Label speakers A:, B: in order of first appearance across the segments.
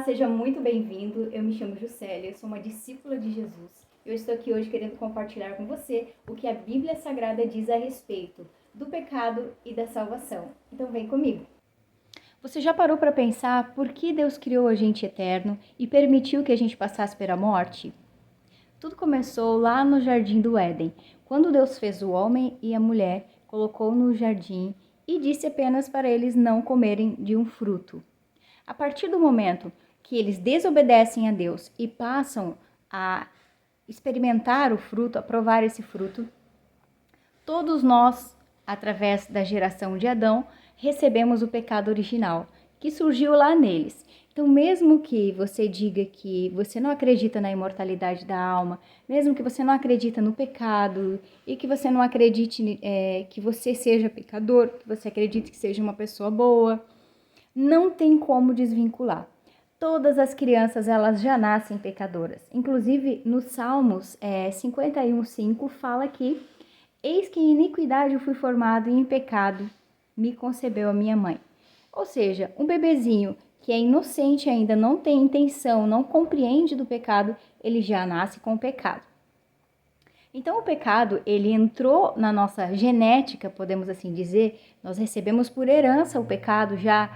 A: seja muito bem-vindo. Eu me chamo Juscelia, eu sou uma discípula de Jesus. Eu estou aqui hoje querendo compartilhar com você o que a Bíblia Sagrada diz a respeito do pecado e da salvação. Então vem comigo. Você já parou para pensar por que Deus criou a gente eterno e permitiu que a gente passasse pela morte? Tudo começou lá no Jardim do Éden, quando Deus fez o homem e a mulher, colocou no jardim e disse apenas para eles não comerem de um fruto. A partir do momento que eles desobedecem a Deus e passam a experimentar o fruto, a provar esse fruto, todos nós, através da geração de Adão, recebemos o pecado original, que surgiu lá neles. Então, mesmo que você diga que você não acredita na imortalidade da alma, mesmo que você não acredita no pecado e que você não acredite que você seja pecador, que você acredite que seja uma pessoa boa, não tem como desvincular. Todas as crianças, elas já nascem pecadoras. Inclusive, no Salmos 51:5 fala que eis que em iniquidade eu fui formado e em pecado me concebeu a minha mãe. Ou seja, um bebezinho que é inocente ainda, não tem intenção, não compreende do pecado, ele já nasce com o pecado. Então, o pecado, ele entrou na nossa genética, podemos assim dizer, nós recebemos por herança o pecado já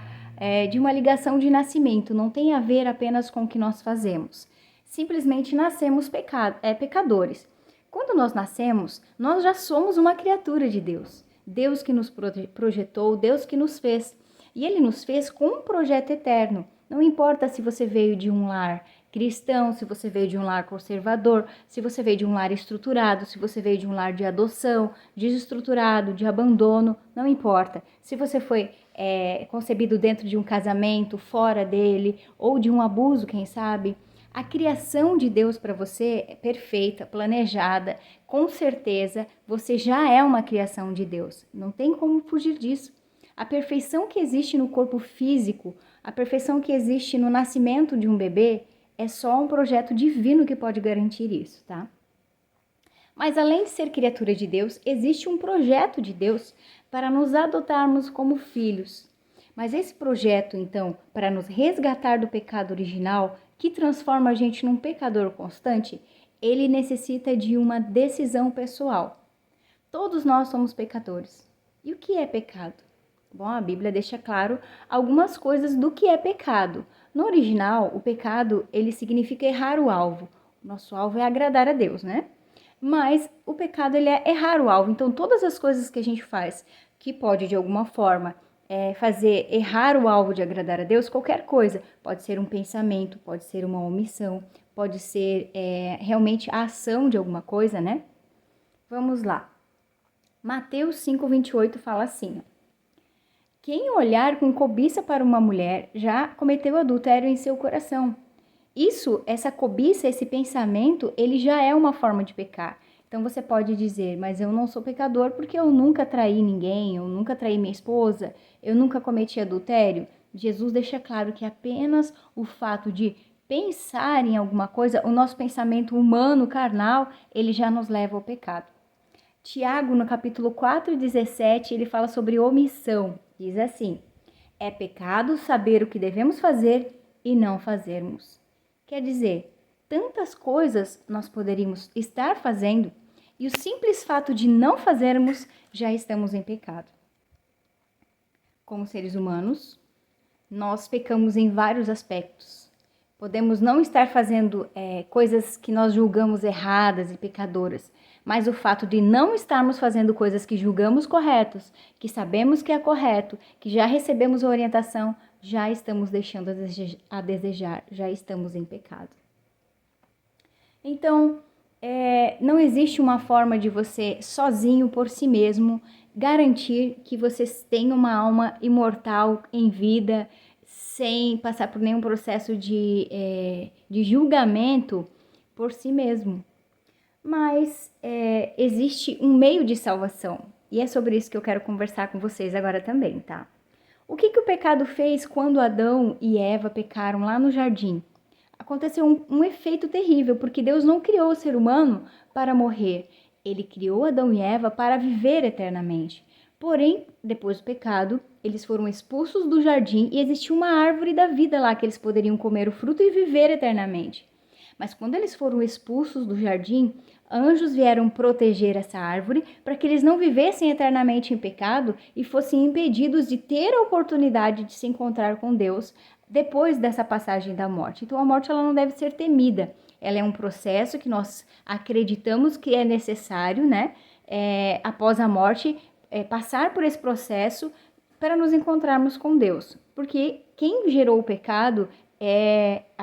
A: de uma ligação de nascimento, não tem a ver apenas com o que nós fazemos. Simplesmente nascemos pecadores. Quando nós nascemos, nós já somos uma criatura de Deus. Deus que nos projetou, Deus que nos fez. E Ele nos fez com um projeto eterno. Não importa se você veio de um lar cristão, se você veio de um lar conservador, se você veio de um lar estruturado, se você veio de um lar de adoção, desestruturado, de abandono, não importa. Se você foi concebido dentro de um casamento, fora dele, ou de um abuso, quem sabe, a criação de Deus para você é perfeita, planejada, com certeza você já é uma criação de Deus. Não tem como fugir disso. A perfeição que existe no corpo físico, a perfeição que existe no nascimento de um bebê, é só um projeto divino que pode garantir isso, tá? Mas além de ser criatura de Deus, existe um projeto de Deus para nos adotarmos como filhos. Mas esse projeto, então, para nos resgatar do pecado original, que transforma a gente num pecador constante, ele necessita de uma decisão pessoal. Todos nós somos pecadores. E o que é pecado? Bom, a Bíblia deixa claro algumas coisas do que é pecado. No original, o pecado, ele significa errar o alvo. O nosso alvo é agradar a Deus, né? Mas o pecado, ele é errar o alvo. Então, todas as coisas que a gente faz que pode, de alguma forma, fazer errar o alvo de agradar a Deus, qualquer coisa. Pode ser um pensamento, pode ser uma omissão, pode ser realmente a ação de alguma coisa, né? Vamos lá. Mateus 5:28 fala assim: quem olhar com cobiça para uma mulher já cometeu adultério em seu coração. Essa cobiça, esse pensamento, ele já é uma forma de pecar. Então você pode dizer, mas eu não sou pecador porque eu nunca traí ninguém, eu nunca traí minha esposa, eu nunca cometi adultério. Jesus deixa claro que apenas o fato de pensar em alguma coisa, o nosso pensamento humano, carnal, ele já nos leva ao pecado. Tiago, no capítulo 4:17, ele fala sobre omissão. Diz assim: é pecado saber o que devemos fazer e não fazermos. Quer dizer, tantas coisas nós poderíamos estar fazendo e o simples fato de não fazermos já estamos em pecado. Como seres humanos, nós pecamos em vários aspectos. Podemos não estar fazendo coisas que nós julgamos erradas e pecadoras, mas o fato de não estarmos fazendo coisas que julgamos corretos, que sabemos que é correto, que já recebemos a orientação, já estamos deixando a desejar, já estamos em pecado. Então, não existe uma forma de você, sozinho, por si mesmo, garantir que você tenha uma alma imortal em vida, sem passar por nenhum processo de julgamento por si mesmo. Mas existe um meio de salvação, e é sobre isso que eu quero conversar com vocês agora também, tá? O que o pecado fez quando Adão e Eva pecaram lá no jardim? Aconteceu um efeito terrível, porque Deus não criou o ser humano para morrer. Ele criou Adão e Eva para viver eternamente. Porém, depois do pecado, eles foram expulsos do jardim e existia uma árvore da vida lá que eles poderiam comer o fruto e viver eternamente. Mas quando eles foram expulsos do jardim, anjos vieram proteger essa árvore para que eles não vivessem eternamente em pecado e fossem impedidos de ter a oportunidade de se encontrar com Deus depois dessa passagem da morte. Então a morte ela não deve ser temida. Ela é um processo que nós acreditamos que é necessário, né? Após a morte, passar por esse processo para nos encontrarmos com Deus. Porque quem gerou o pecado,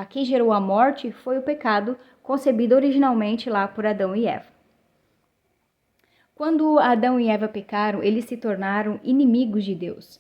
A: quem gerou a morte foi o pecado concebido originalmente lá por Adão e Eva. Quando Adão e Eva pecaram, eles se tornaram inimigos de Deus.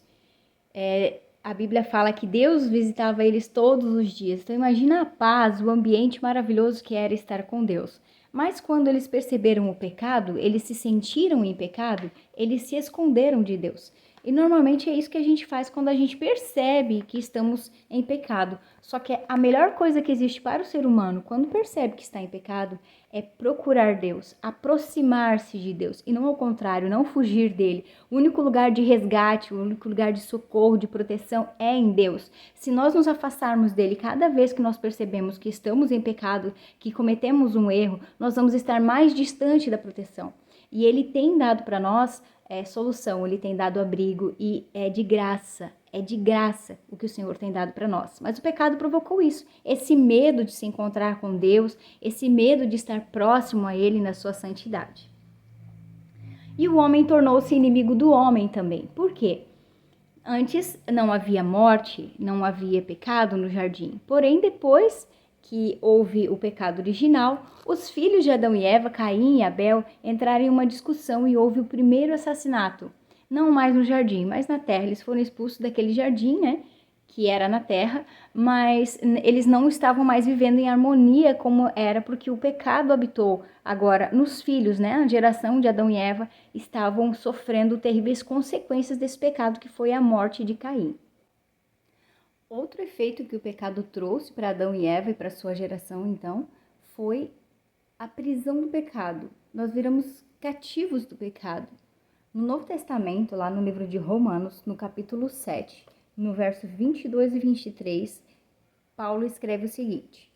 A: A Bíblia fala que Deus visitava eles todos os dias. Então imagina a paz, o ambiente maravilhoso que era estar com Deus. Mas quando eles perceberam o pecado, eles se sentiram em pecado, eles se esconderam de Deus. E normalmente é isso que a gente faz quando a gente percebe que estamos em pecado. Só que a melhor coisa que existe para o ser humano, quando percebe que está em pecado, é procurar Deus, aproximar-se de Deus. E não ao contrário, não fugir dele. O único lugar de resgate, o único lugar de socorro, de proteção é em Deus. Se nós nos afastarmos dele cada vez que nós percebemos que estamos em pecado, que cometemos um erro, nós vamos estar mais distante da proteção. E ele tem dado para nós solução, ele tem dado abrigo e é de graça o que o Senhor tem dado para nós. Mas o pecado provocou isso, esse medo de se encontrar com Deus, esse medo de estar próximo a Ele na sua santidade. E o homem tornou-se inimigo do homem também. Por quê? Antes não havia morte, não havia pecado no jardim. Porém, depois que houve o pecado original, os filhos de Adão e Eva, Caim e Abel, entraram em uma discussão e houve o primeiro assassinato. Não mais no jardim, mas na terra. Eles foram expulsos daquele jardim, né? Que era na terra, mas eles não estavam mais vivendo em harmonia como era, porque o pecado habitou agora nos filhos, né? A geração de Adão e Eva estavam sofrendo terríveis consequências desse pecado, que foi a morte de Caim. Outro efeito que o pecado trouxe para Adão e Eva e para sua geração, então, foi a prisão do pecado. Nós viramos cativos do pecado. No Novo Testamento, lá no livro de Romanos, no capítulo 7, no verso 22 e 23, Paulo escreve o seguinte: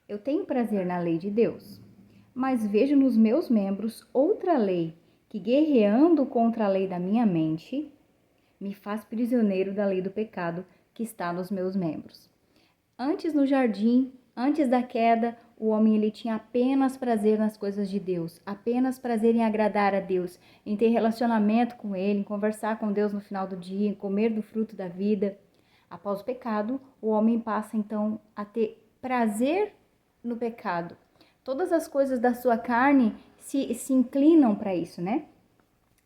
A: Eu tenho prazer na lei de Deus, mas vejo nos meus membros outra lei, que guerreando contra a lei da minha mente, me faz prisioneiro da lei do pecado que está nos meus membros. Antes no jardim, antes da queda, o homem ele tinha apenas prazer nas coisas de Deus, apenas prazer em agradar a Deus, em ter relacionamento com Ele, em conversar com Deus no final do dia, em comer do fruto da vida. Após o pecado, o homem passa então a ter prazer no pecado. Todas as coisas da sua carne se inclinam para isso, né?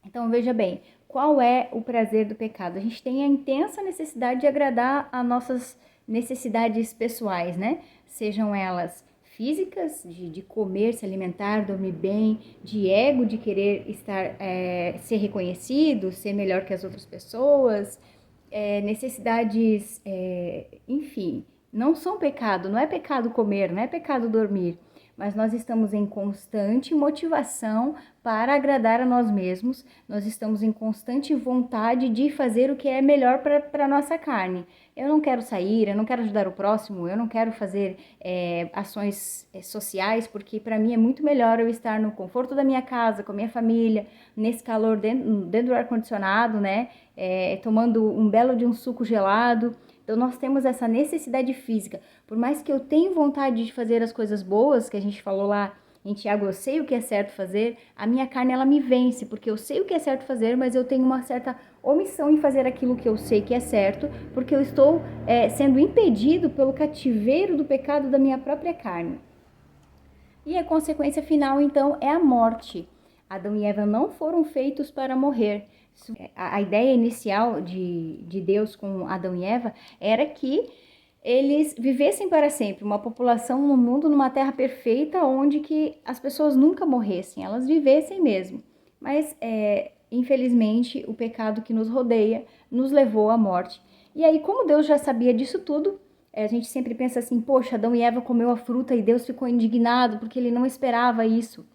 A: Então veja bem, qual é o prazer do pecado? A gente tem a intensa necessidade de agradar a nossas necessidades pessoais, né? Sejam elas físicas, de comer, se alimentar, dormir bem, de ego, de querer ser reconhecido, ser melhor que as outras pessoas, necessidades, enfim, não são pecado, não é pecado comer, não é pecado dormir, mas nós estamos em constante motivação para agradar a nós mesmos, nós estamos em constante vontade de fazer o que é melhor para a nossa carne. Eu não quero sair, eu não quero ajudar o próximo, eu não quero fazer ações sociais, porque para mim é muito melhor eu estar no conforto da minha casa, com a minha família, nesse calor dentro do ar-condicionado, né? Tomando um belo de um suco gelado. Então, nós temos essa necessidade física. Por mais que eu tenha vontade de fazer as coisas boas, que a gente falou lá em Tiago, eu sei o que é certo fazer, a minha carne, ela me vence, porque eu sei o que é certo fazer, mas eu tenho uma certa omissão em fazer aquilo que eu sei que é certo, porque eu estou sendo impedido pelo cativeiro do pecado da minha própria carne. E a consequência final, então, é a morte. Adão e Eva não foram feitos para morrer. A ideia inicial de Deus com Adão e Eva era que eles vivessem para sempre, uma população no mundo, numa terra perfeita, onde que as pessoas nunca morressem, elas vivessem mesmo. Mas, infelizmente, o pecado que nos rodeia nos levou à morte. E aí, como Deus já sabia disso tudo, a gente sempre pensa assim, poxa, Adão e Eva comeu a fruta e Deus ficou indignado porque ele não esperava isso.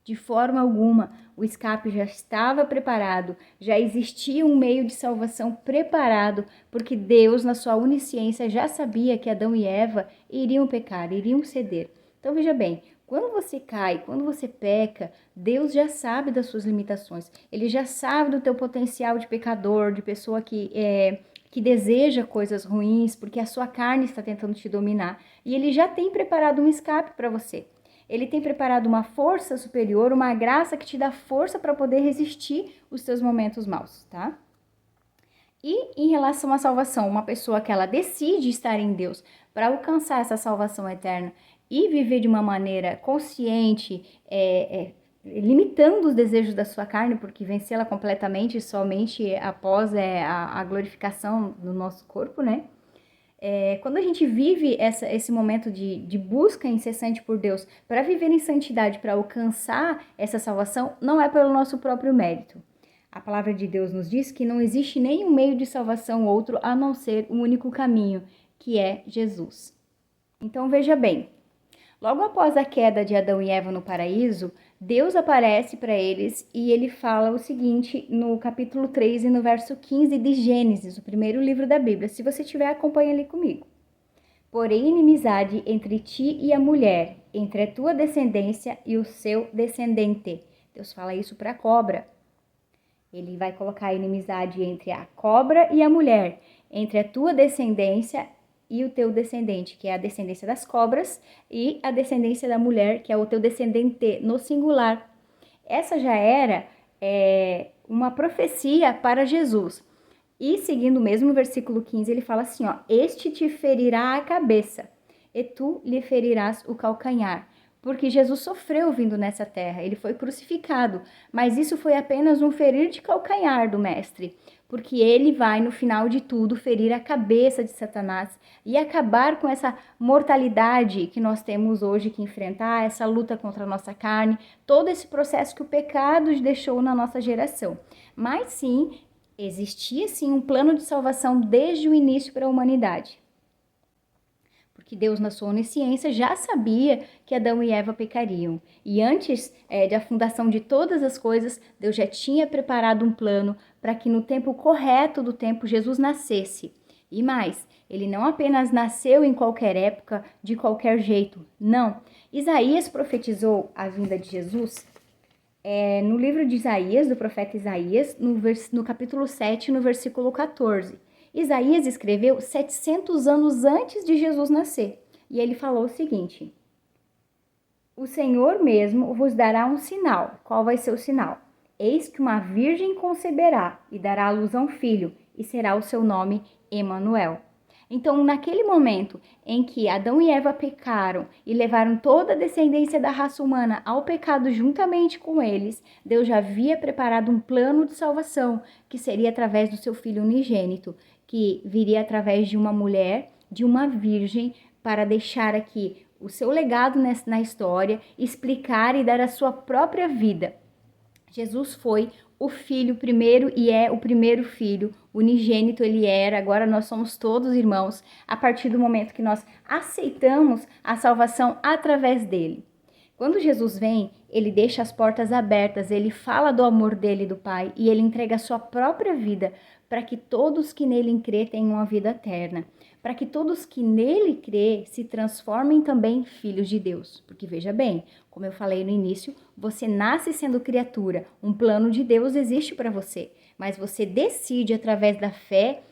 A: De forma alguma, O escape já estava preparado, já existia um meio de salvação preparado, porque Deus, na sua onisciência, já sabia que Adão e Eva iriam pecar, iriam ceder. Então veja bem, quando você cai, quando você peca, Deus já sabe das suas limitações. Ele já sabe do teu potencial de pecador, de pessoa que deseja coisas ruins, porque a sua carne está tentando te dominar. E ele já tem preparado um escape para você. Ele tem preparado uma força superior, uma graça que te dá força para poder resistir os seus momentos maus, tá? E em relação à salvação, uma pessoa que ela decide estar em Deus para alcançar essa salvação eterna e viver de uma maneira consciente, limitando os desejos da sua carne, porque vencê-la completamente somente após a glorificação do nosso corpo, né? Quando a gente vive esse momento de busca incessante por Deus para viver em santidade, para alcançar essa salvação, não é pelo nosso próprio mérito. A palavra de Deus nos diz que não existe nenhum meio de salvação outro a não ser o único caminho, que é Jesus. Então veja bem, logo após a queda de Adão e Eva no paraíso, Deus aparece para eles e ele fala o seguinte no capítulo 3 e no verso 15 de Gênesis, o primeiro livro da Bíblia. Se você tiver, acompanha ali comigo. Porém, inimizade entre ti e a mulher, entre a tua descendência e o seu descendente. Deus fala isso para a cobra. Ele vai colocar a inimizade entre a cobra e a mulher, entre a tua descendência e o teu descendente, que é a descendência das cobras, e a descendência da mulher, que é o teu descendente, no singular. Essa já era uma profecia para Jesus. E seguindo o mesmo versículo 15, ele fala assim, ó, este te ferirá a cabeça, e tu lhe ferirás o calcanhar. Porque Jesus sofreu vindo nessa terra, ele foi crucificado, mas isso foi apenas um ferir de calcanhar do mestre, porque ele vai, no final de tudo, ferir a cabeça de Satanás e acabar com essa mortalidade que nós temos hoje que enfrentar, essa luta contra a nossa carne, todo esse processo que o pecado deixou na nossa geração. Mas sim, existia sim um plano de salvação desde o início para a humanidade. Porque Deus, na sua onisciência, já sabia que Adão e Eva pecariam. E antes da fundação de todas as coisas, Deus já tinha preparado um plano para que no tempo correto do tempo Jesus nascesse. E mais, ele não apenas nasceu em qualquer época, de qualquer jeito, não. Isaías profetizou a vinda de Jesus no livro de Isaías, do profeta Isaías, no capítulo 7, no versículo 14. Isaías escreveu 700 anos antes de Jesus nascer. E ele falou o seguinte: o Senhor mesmo vos dará um sinal. Qual vai ser o sinal? Eis que uma virgem conceberá e dará à luz a um filho, e será o seu nome Emanuel. Então, naquele momento em que Adão e Eva pecaram e levaram toda a descendência da raça humana ao pecado juntamente com eles, Deus já havia preparado um plano de salvação, que seria através do seu filho unigênito, que viria através de uma mulher, de uma virgem, para deixar aqui o seu legado na história, explicar e dar a sua própria vida. Jesus foi o filho primeiro e é o primeiro filho, unigênito ele era, agora nós somos todos irmãos, a partir do momento que nós aceitamos a salvação através dele. Quando Jesus vem, ele deixa as portas abertas, ele fala do amor dele e do Pai, e ele entrega a sua própria vida para que todos que nele crê tenham a vida eterna, para que todos que nele crê se transformem também filhos de Deus. Porque veja bem, como eu falei no início, você nasce sendo criatura, um plano de Deus existe para você, mas você decide através da fé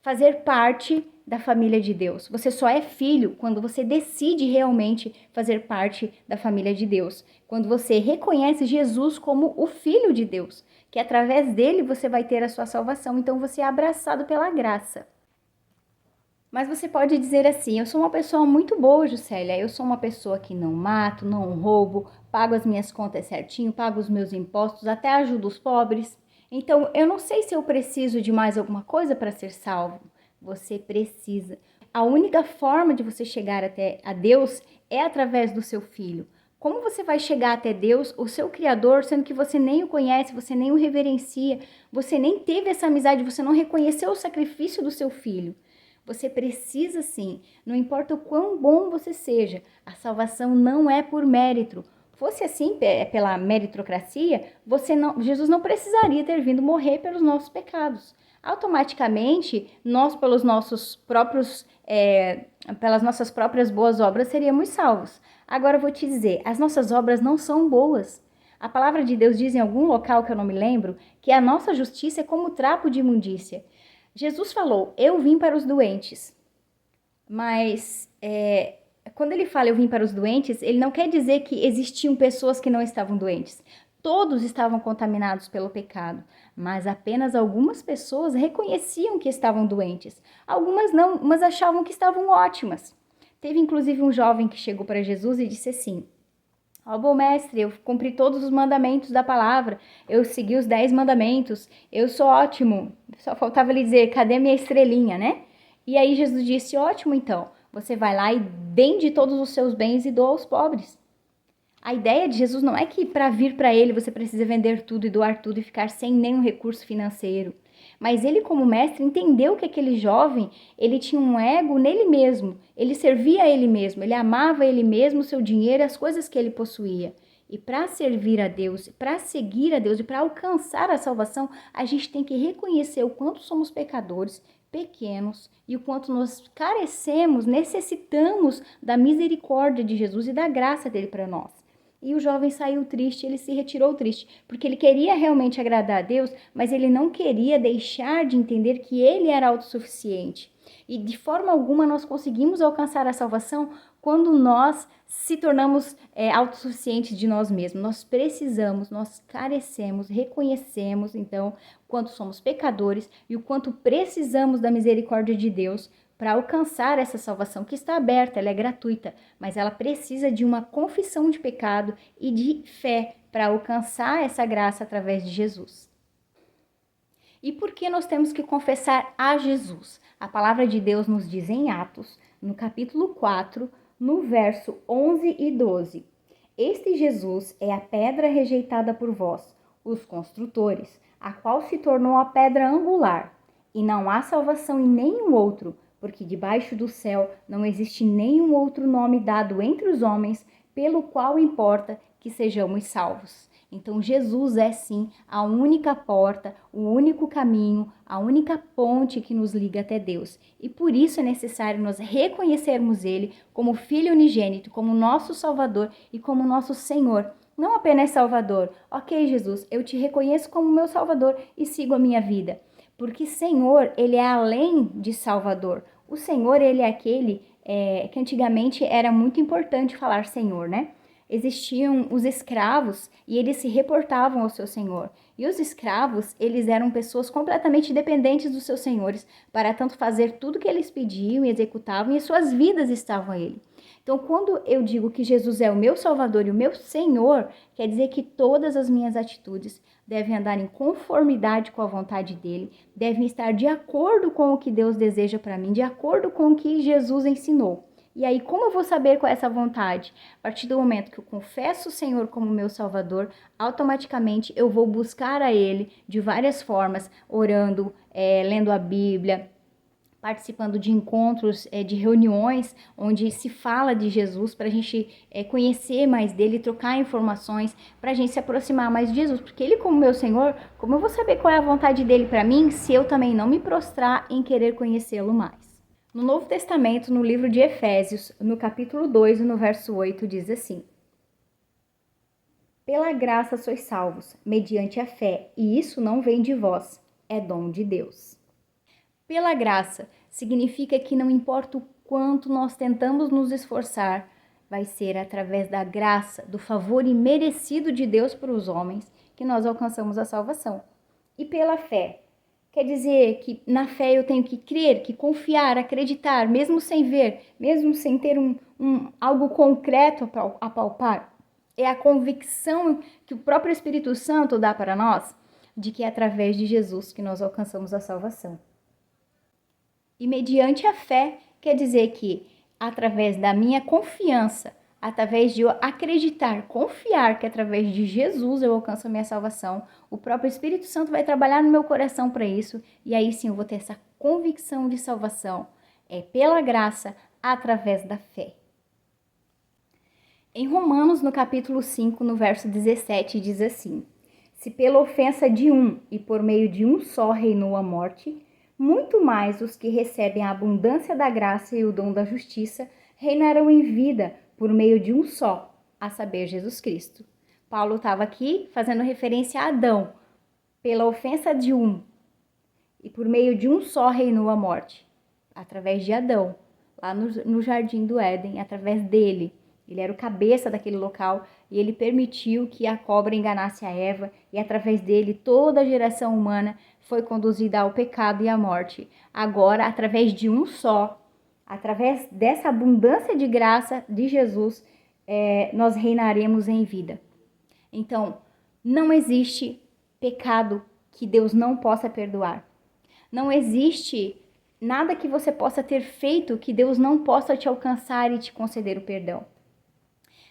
A: fazer parte da família de Deus. Você só é filho quando você decide realmente fazer parte da família de Deus. Quando você reconhece Jesus como o Filho de Deus, que através dele você vai ter a sua salvação. Então você é abraçado pela graça. Mas você pode dizer assim, eu sou uma pessoa muito boa, Juscelia, eu sou uma pessoa que não mato, não roubo, pago as minhas contas certinho, pago os meus impostos, até ajudo os pobres. Então, eu não sei se eu preciso de mais alguma coisa para ser salvo. Você precisa. A única forma de você chegar até a Deus é através do seu filho. Como você vai chegar até Deus, o seu Criador, sendo que você nem o conhece, você nem o reverencia, você nem teve essa amizade, você não reconheceu o sacrifício do seu filho? Você precisa sim, não importa o quão bom você seja, a salvação não é por mérito, Fosse assim, pela meritocracia, Jesus não precisaria ter vindo morrer pelos nossos pecados. Automaticamente, nós, pelas nossas próprias boas obras, seríamos salvos. Agora eu vou te dizer, as nossas obras não são boas. A palavra de Deus diz em algum local que eu não me lembro, que a nossa justiça é como trapo de imundícia. Jesus falou, eu vim para os doentes. Mas quando ele fala eu vim para os doentes, ele não quer dizer que existiam pessoas que não estavam doentes. Todos estavam contaminados pelo pecado, mas apenas algumas pessoas reconheciam que estavam doentes. Algumas não, mas achavam que estavam ótimas. Teve inclusive um jovem que chegou para Jesus e disse assim, ó, bom mestre, eu cumpri todos os mandamentos da palavra, eu segui os 10 mandamentos, eu sou ótimo. Só faltava ele dizer, cadê minha estrelinha, né? E aí Jesus disse, ótimo então, você vai lá e vende todos os seus bens e doa aos pobres. A ideia de Jesus não é que para vir para ele você precisa vender tudo e doar tudo e ficar sem nenhum recurso financeiro. Mas ele, como mestre, entendeu que aquele jovem, ele tinha um ego nele mesmo. Ele servia a ele mesmo, ele amava ele mesmo, o seu dinheiro e as coisas que ele possuía. E para servir a Deus, para seguir a Deus e para alcançar a salvação, a gente tem que reconhecer o quanto somos pecadores, pequenos, e o quanto nós carecemos, necessitamos da misericórdia de Jesus e da graça dele para nós. E o jovem saiu triste, ele se retirou triste, porque ele queria realmente agradar a Deus, mas ele não queria deixar de entender que ele era autossuficiente. E de forma alguma nós conseguimos alcançar a salvação quando nós se tornamos autossuficientes de nós mesmos. Nós precisamos, nós carecemos, reconhecemos então quanto somos pecadores e o quanto precisamos da misericórdia de Deus para alcançar essa salvação que está aberta, ela é gratuita, mas ela precisa de uma confissão de pecado e de fé para alcançar essa graça através de Jesus. E por que nós temos que confessar a Jesus? A palavra de Deus nos diz em Atos, no capítulo 4, no verso 11 e 12. Este Jesus é a pedra rejeitada por vós, os construtores, a qual se tornou a pedra angular, e não há salvação em nenhum outro, porque debaixo do céu não existe nenhum outro nome dado entre os homens pelo qual importa que sejamos salvos. Então Jesus é sim a única porta, o único caminho, a única ponte que nos liga até Deus. E por isso é necessário nós reconhecermos Ele como Filho unigênito, como nosso Salvador e como nosso Senhor. Não apenas Salvador. Ok, Jesus, eu te reconheço como meu Salvador e sigo a minha vida. Porque Senhor, ele é além de Salvador. O Senhor, ele é aquele que antigamente era muito importante falar Senhor, né? Existiam os escravos e eles se reportavam ao seu senhor. E os escravos, eles eram pessoas completamente dependentes dos seus senhores para tanto fazer tudo que eles pediam e executavam e suas vidas estavam a ele. Então, quando eu digo que Jesus é o meu Salvador e o meu Senhor, quer dizer que todas as minhas atitudes devem andar em conformidade com a vontade dele, devem estar de acordo com o que Deus deseja para mim, de acordo com o que Jesus ensinou. E aí, como eu vou saber qual é essa vontade? A partir do momento que eu confesso o Senhor como meu Salvador, automaticamente eu vou buscar a Ele de várias formas, orando, lendo a Bíblia, participando de encontros, de reuniões onde se fala de Jesus, para a gente conhecer mais dele, trocar informações, para a gente se aproximar mais de Jesus. Porque ele, como meu Senhor, como eu vou saber qual é a vontade dele para mim, se eu também não me prostrar em querer conhecê-lo mais? No Novo Testamento, no livro de Efésios, no capítulo 2, no verso 8, diz assim: Pela graça sois salvos, mediante a fé, e isso não vem de vós, é dom de Deus. Pela graça significa que não importa o quanto nós tentamos nos esforçar, vai ser através da graça, do favor imerecido de Deus para os homens que nós alcançamos a salvação. E pela fé, quer dizer que na fé eu tenho que crer, que confiar, acreditar, mesmo sem ver, mesmo sem ter algo concreto a palpar. É a convicção que o próprio Espírito Santo dá para nós de que é através de Jesus que nós alcançamos a salvação. E mediante a fé, quer dizer que através da minha confiança, através de eu acreditar, confiar que através de Jesus eu alcanço a minha salvação, o próprio Espírito Santo vai trabalhar no meu coração para isso, e aí sim eu vou ter essa convicção de salvação. É pela graça, através da fé. Em Romanos, no capítulo 5, no verso 17, diz assim: Se pela ofensa de um e por meio de um só reinou a morte, muito mais os que recebem a abundância da graça e o dom da justiça reinarão em vida por meio de um só, a saber, Jesus Cristo. Paulo estava aqui fazendo referência a Adão. Pela ofensa de um e por meio de um só reinou a morte, através de Adão, lá no jardim do Éden, através dele. Ele era o cabeça daquele local e ele permitiu que a cobra enganasse a Eva e através dele toda a geração humana foi conduzida ao pecado e à morte. Agora, através de um só, através dessa abundância de graça de Jesus, nós reinaremos em vida. Então, não existe pecado que Deus não possa perdoar. Não existe nada que você possa ter feito que Deus não possa te alcançar e te conceder o perdão.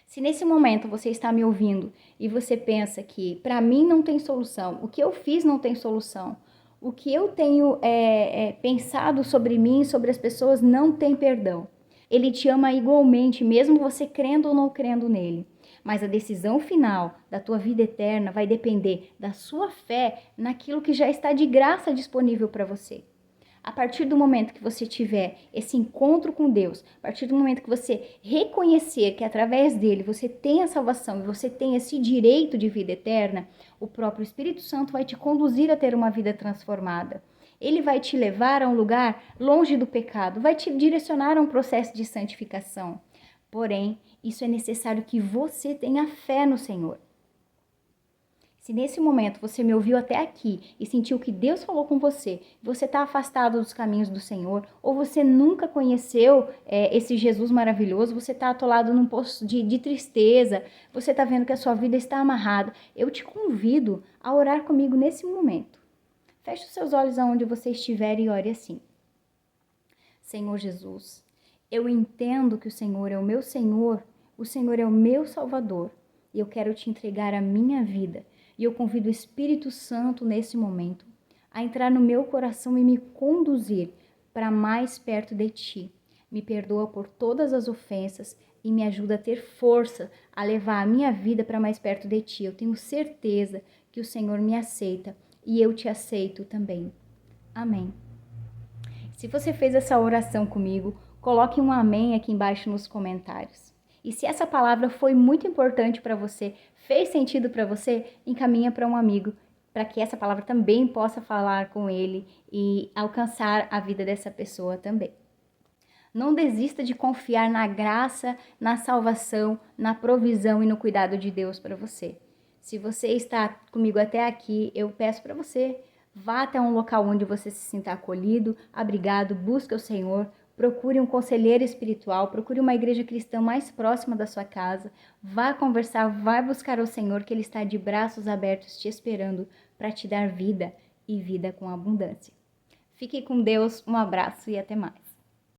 A: Se nesse momento você está me ouvindo e você pensa que para mim não tem solução, o que eu fiz não tem solução, o que eu tenho pensado sobre mim e sobre as pessoas não tem perdão. Ele te ama igualmente, mesmo você crendo ou não crendo nele. Mas a decisão final da tua vida eterna vai depender da sua fé naquilo que já está de graça disponível para você. A partir do momento que você tiver esse encontro com Deus, a partir do momento que você reconhecer que através dele você tem a salvação e você tem esse direito de vida eterna, o próprio Espírito Santo vai te conduzir a ter uma vida transformada. Ele vai te levar a um lugar longe do pecado, vai te direcionar a um processo de santificação. Porém, isso é necessário que você tenha fé no Senhor. Se nesse momento você me ouviu até aqui e sentiu que Deus falou com você, você está afastado dos caminhos do Senhor, ou você nunca conheceu esse Jesus maravilhoso, você está atolado num poço de tristeza, você está vendo que a sua vida está amarrada, eu te convido a orar comigo nesse momento. Feche os seus olhos aonde você estiver e ore assim. Senhor Jesus, eu entendo que o Senhor é o meu Senhor, o Senhor é o meu Salvador, e eu quero te entregar a minha vida. E eu convido o Espírito Santo nesse momento a entrar no meu coração e me conduzir para mais perto de ti. Me perdoa por todas as ofensas e me ajuda a ter força a levar a minha vida para mais perto de ti. Eu tenho certeza que o Senhor me aceita e eu te aceito também. Amém. Se você fez essa oração comigo, coloque um amém aqui embaixo nos comentários. E se essa palavra foi muito importante para você, fez sentido para você, encaminha para um amigo, para que essa palavra também possa falar com ele e alcançar a vida dessa pessoa também. Não desista de confiar na graça, na salvação, na provisão e no cuidado de Deus para você. Se você está comigo até aqui, eu peço para você, vá até um local onde você se sinta acolhido, abrigado, busque o Senhor, procure um conselheiro espiritual, procure uma igreja cristã mais próxima da sua casa, vá conversar, vá buscar o Senhor, que Ele está de braços abertos te esperando para te dar vida e vida com abundância. Fique com Deus, um abraço e até mais.